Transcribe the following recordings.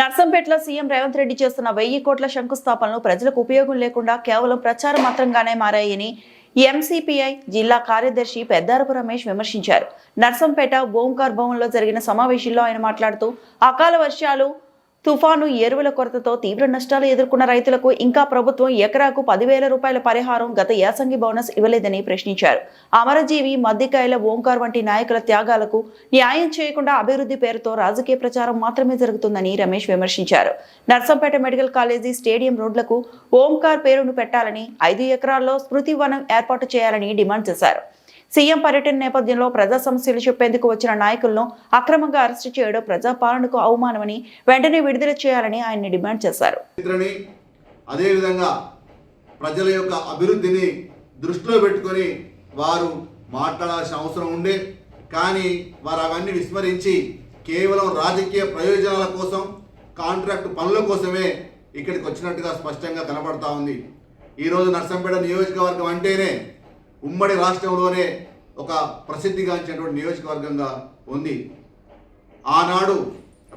నర్సంపేటలో CM Revanth Reddy చేస్తున్న 1000 కోట్ల శంకుస్థాపనలు ప్రజలకు ఉపయోగం లేకుండా కేవలం ప్రచార మాత్రంగానే మారాయని ఎంసీపీఐ జిల్లా కార్యదర్శి పెద్దారపు రమేష్ విమర్శించారు. నర్సంపేట ఓంకార్ భవన్లో జరిగిన సమావేశంలో ఆయన మాట్లాడుతూ అకాల వర్షాలు, తుఫాను, ఎరువుల కొరతతో తీవ్ర నష్టాలు ఎదుర్కొన్న రైతులకు ఇంకా ప్రభుత్వం ఎకరాకు 10,000 రూపాయల పరిహారం, గత యాసంగి బోనస్ ఇవ్వలేదని ప్రశ్నించారు. అమరజీవి, మద్దికాయల, ఓంకార్ వంటి నాయకుల త్యాగాలకు న్యాయం చేయకుండా అభివృద్ధి పేరుతో రాజకీయ ప్రచారం మాత్రమే జరుగుతుందని రమేష్ విమర్శించారు. నర్సంపేట మెడికల్ కాలేజీ స్టేడియం రోడ్లకు ఓంకార్ పేరును పెట్టాలని, 5 ఎకరాల్లో స్మృతి వనం ఏర్పాటు చేయాలని డిమాండ్ చేశారు. సీఎం పర్యటన నేపథ్యంలో ప్రజా సమస్యలు చెప్పేందుకు వచ్చిన నాయకులను అక్రమంగా అరెస్టు చేయడం ప్రజాపాలనకు అవమానమని, వెంటనే విడుదల చేయాలని ఆయన డిమాండ్ చేశారు. అదేవిధంగా ప్రజల యొక్క అభివృద్ధిని దృష్టిలో పెట్టుకొని వారు మాట్లాడాల్సిన అవసరం ఉండే, కానీ వారు అవన్నీ విస్మరించి కేవలం రాజకీయ ప్రయోజనాల కోసం, కాంట్రాక్ట్ పనుల కోసమే ఇక్కడికి వచ్చినట్టుగా స్పష్టంగా కనబడతా ఉంది. ఈరోజు నర్సంపేట నియోజకవర్గం అంటేనే ఉమ్మడి రాష్ట్రంలోనే ఒక ప్రసిద్ధిగాంచినటువంటి నియోజకవర్గంగా ఉంది. ఆనాడు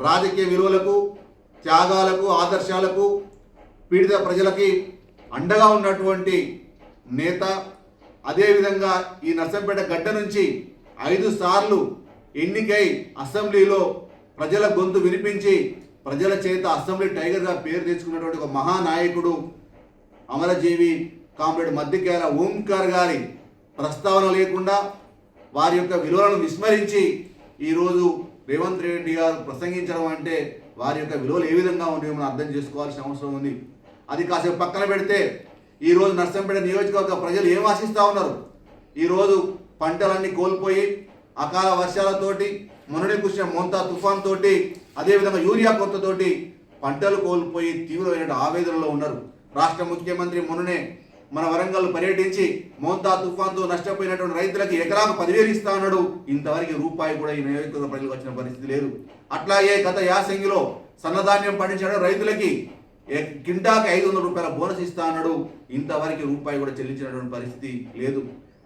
రాజకీయ విలువలకు, త్యాగాలకు, ఆదర్శాలకు, పీడిత ప్రజలకి అండగా ఉన్నటువంటి నేత. అదేవిధంగా ఈ నర్సంపేట గడ్డ నుంచి 5 సార్లు ఎన్నికై అసెంబ్లీలో ప్రజల గొంతు వినిపించి ప్రజల చేత అసెంబ్లీ టైగర్గా పేరు తెచ్చుకున్నటువంటి ఒక మహానాయకుడు అమరజీవి కామ్రేడ్ మద్దికాయల ఓంకార్ గారి ప్రస్తావన లేకుండా, వారి యొక్క విలువలను విస్మరించి ఈరోజు రేవంత్ రెడ్డి గారు ప్రసంగించడం అంటే వారి యొక్క విలువలు ఏ విధంగా ఉన్నాయో మనం అర్థం చేసుకోవాల్సిన అవసరం ఉంది. అది కాసేపు పక్కన పెడితే ఈరోజు నర్సంపేట నియోజకవర్గ ప్రజలు ఏం ఆశిస్తూ ఉన్నారు? ఈరోజు పంటలన్నీ కోల్పోయి అకాల వర్షాలతోటి, మొన్ననే కురిసిన మోంతా తుఫాన్ తోటి, అదేవిధంగా యూరియా కొరతతోటి పంటలు కోల్పోయి తీవ్రమైన ఆవేదనలో ఉన్నారు. రాష్ట్ర ముఖ్యమంత్రి మొన్ననే మన వరంగల్ పర్యటించి మోంతా తుఫాన్తో నష్టపోయినటువంటి రైతులకి ఎకరాకు 10,000 ఇస్తా అన్నాడు. ఇంతవరకు రూపాయి కూడా ఈ నియోజకవర్గ ప్రజలకు వచ్చిన పరిస్థితి లేదు. అట్లాగే గత యాసంగిలో సన్నధాన్యం పండించిన రైతులకి కింటాకి 500 రూపాయల బోనస్ ఇస్తా అన్నాడు. ఇంతవరకు రూపాయి కూడా చెల్లించినటువంటి పరిస్థితి లేదు.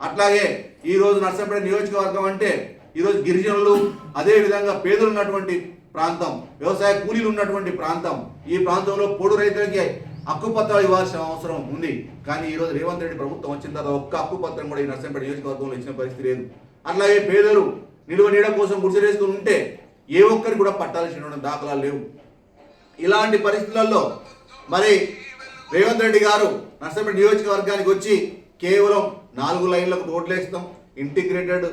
అట్లాగే ఈరోజు నర్సంపేట నియోజకవర్గం అంటే ఈరోజు గిరిజనులు, అదేవిధంగా పేదలు ఉన్నటువంటి ప్రాంతం, వ్యవసాయ కూలీలు ఉన్నటువంటి ప్రాంతం. ఈ ప్రాంతంలో పొడు రైతులకి హక్కుపత్రాలు ఇవ్వాల్సిన అవసరం ఉంది. కానీ ఈరోజు రేవంత్ రెడ్డి ప్రభుత్వం వచ్చిన తర్వాత ఒక్క హక్కుపత్రం కూడా ఈ నర్సంపేట నియోజకవర్గంలో ఇచ్చిన పరిస్థితి లేదు. అట్లాగే పేదలు నిలువ నీడ కోసం గుడిసెలేసుకుని ఉంటే ఏ ఒక్కరికి కూడా పట్టాల్సినటువంటి దాఖలాలు లేవు. ఇలాంటి పరిస్థితులలో మరి రేవంత్ రెడ్డి గారు నర్సంపేట నియోజకవర్గానికి వచ్చి కేవలం 4 లైన్లకు రోడ్లు వేస్తాం, ఇంటిగ్రేటెడ్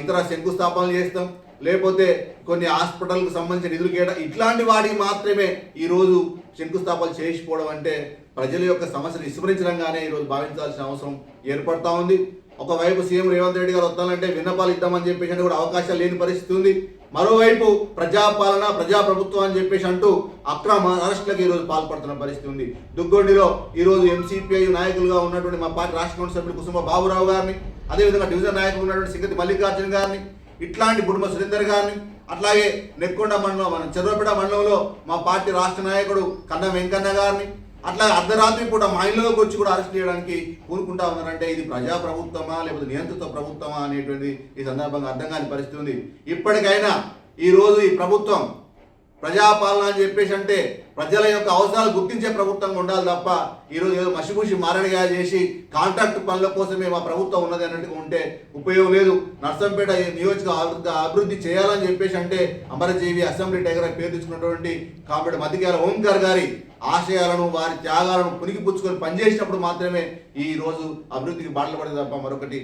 ఇతర శంకుస్థాపనలు చేస్తాం, లేకపోతే కొన్ని హాస్పిటల్కు సంబంధించిన నిధులు కేటాయించడం, ఇట్లాంటి వాటికి మాత్రమే ఈరోజు శంకుస్థాపనలు చేసిపోవడం అంటే ప్రజల యొక్క సమస్యలు విస్మరించడంగానే ఈరోజు భావించాల్సిన అవసరం ఏర్పడతా ఉంది. ఒకవైపు సీఎం రేవంత్ రెడ్డి గారు వస్తానంటే విన్నపాలు ఇద్దామని చెప్పేసి కూడా అవకాశాలు లేని పరిస్థితి ఉంది. మరోవైపు ప్రజాపాలన, ప్రజాప్రభుత్వం అని చెప్పేసి అంటూ అక్రమ అరెస్టులకు ఈరోజు పాల్పడుతున్న పరిస్థితి ఉంది. దుగ్గొండిలో ఈరోజు ఎంసీపీఐ నాయకులుగా ఉన్నటువంటి మా పార్టీ రాష్ట్ర కౌన్సిల్ సభ్యులు కుసుమ బాబురావు గారిని, అదేవిధంగా డివిజన్ నాయకులు ఉన్నటువంటి సింగతి మల్లికార్జున గారిని, ఇట్లాంటి బుడుమ సురేందర్ గారిని, అట్లాగే నెక్కొండ మండలం, మన చెరువుపేట మండలంలో మా పార్టీ రాష్ట్ర నాయకుడు కన్న వెంకన్న గారిని, అట్లాగే అర్ధరాత్రి పూట మా ఇళ్ళలోకి వచ్చి కూడా అరెస్ట్ చేయడానికి కూరుకుంటా ఉన్నారంటే ఇది ప్రజా ప్రభుత్వమా లేకపోతే నియంత్రిత ప్రభుత్వమా అనేటువంటి ఈ సందర్భంగా అర్థం కాని పరిస్థితి ఉంది. ఇప్పటికైనా ఈరోజు ఈ ప్రభుత్వం ప్రజాపాలన అని చెప్పేసి అంటే ప్రజల యొక్క అవసరాలు గుర్తించే ప్రభుత్వంగా ఉండాలి తప్ప ఈరోజు ఏదో మసిపూసి మారడిగా చేసి కాంట్రాక్ట్ పనుల కోసమే మా ప్రభుత్వం ఉన్నది అన్నట్టుగా ఉంటే ఉపయోగం లేదు. నర్సంపేట నియోజక అభివృద్ధి చేయాలని చెప్పేసి అంటే అమరజీవి, అసెంబ్లీ టైగర్ పేరు తెచ్చుకున్నటువంటి కామ్రేడ్ మద్దికాయల ఓంకార్ గారి ఆశయాలను, వారి త్యాగాలను పుణికిపుచ్చుకొని పనిచేసినప్పుడు మాత్రమే ఈ రోజు అభివృద్ధికి బాటలు పడేది తప్ప మరొకటి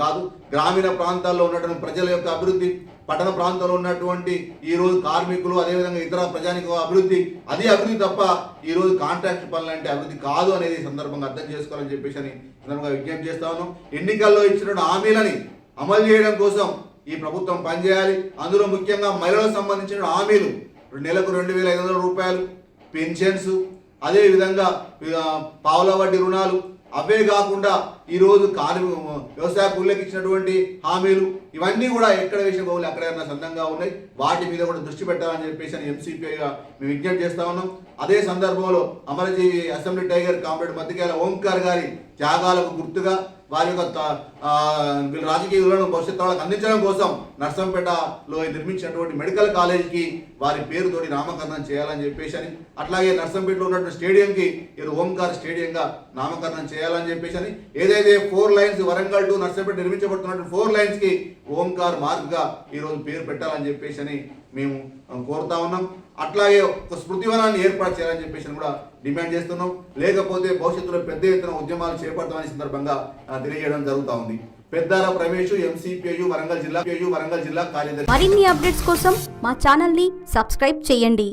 కాదు. గ్రామీణ ప్రాంతాల్లో ఉన్నటువంటి ప్రజల యొక్క అభివృద్ధి, పట్టణ ప్రాంతంలో ఉన్నటువంటి ఈరోజు కార్మికులు, అదేవిధంగా ఇతర ప్రజానిక అభివృద్ధి, అది అభివృద్ధి తప్ప ఈరోజు కాంట్రాక్ట్ పనులు అంటే అభివృద్ధి కాదు అనేది సందర్భంగా అర్థం చేసుకోవాలని చెప్పేసి అని సందర్భంగా విజ్ఞప్తి చేస్తా ఉన్నాం. ఎన్నికల్లో ఇచ్చిన హామీలని అమలు చేయడం కోసం ఈ ప్రభుత్వం పనిచేయాలి. అందులో ముఖ్యంగా మహిళలకు సంబంధించిన హామీలు, నెలకు 2,500 రూపాయలు పెన్షన్స్, అదేవిధంగా పావుల వడ్డీ రుణాలు, అవే కాకుండా ఈరోజు వ్యవసాయ కూలీలకు ఇచ్చినటువంటి హామీలు, ఇవన్నీ కూడా ఎక్కడ వేసిన గోవులు అక్కడైనా సందంగా ఉన్నాయి. వాటి మీద కూడా దృష్టి పెట్టాలని చెప్పేసి ఎంసీపీగా మేము విజ్ఞప్తి చేస్తా ఉన్నాం. అదే సందర్భంలో అమరజీవి, అసెంబ్లీ టైగర్ కామ్రేడ్ మద్దికాయల ఓంకార్ గారి త్యాగాలకు గుర్తుగా వారి యొక్క వీళ్ళ రాజకీయ విలువలను భవిష్యత్తు వాళ్ళకి అందించడం కోసం నర్సంపేటలో నిర్మించినటువంటి మెడికల్ కాలేజీకి వారి పేరుతోటి నామకరణం చేయాలని చెప్పేసి అని, అట్లాగే నర్సంపేటలో ఉన్నటువంటి స్టేడియంకి ఇది ఓంకార్ స్టేడియంగా నామకరణం చేయాలని చెప్పేసి అని, ఏదైతే 4 లైన్స్ వరంగల్ టు నర్సంపేట నిర్మించబడుతున్నటువంటి 4 లైన్స్కి ఓంకార్ మార్గ్గా ఈరోజు పేరు పెట్టాలని చెప్పేసి అని మేము కోరుతా ఉన్నాం. అట్లాగే ఒక స్మృతివనాన్ని ఏర్పాటు చేయాలని చెప్పేసి కూడా డిమాండ్ చేస్తున్నాం. లేకపోతే భవిష్యత్తులో పెద్ద ఎత్తున ఉద్యమాలు చేపడతామనే సందర్భంగా తెలియజేయడం జరుగుతూ ఉంది. పెద్దార ప్రవేశ్ ఎంసీపీయు వరంగల్ జిల్లా కార్యదర్శి. మరిన్ని అప్డేట్స్ కోసం మా ఛానల్ ని సబ్స్క్రైబ్ చేయండి.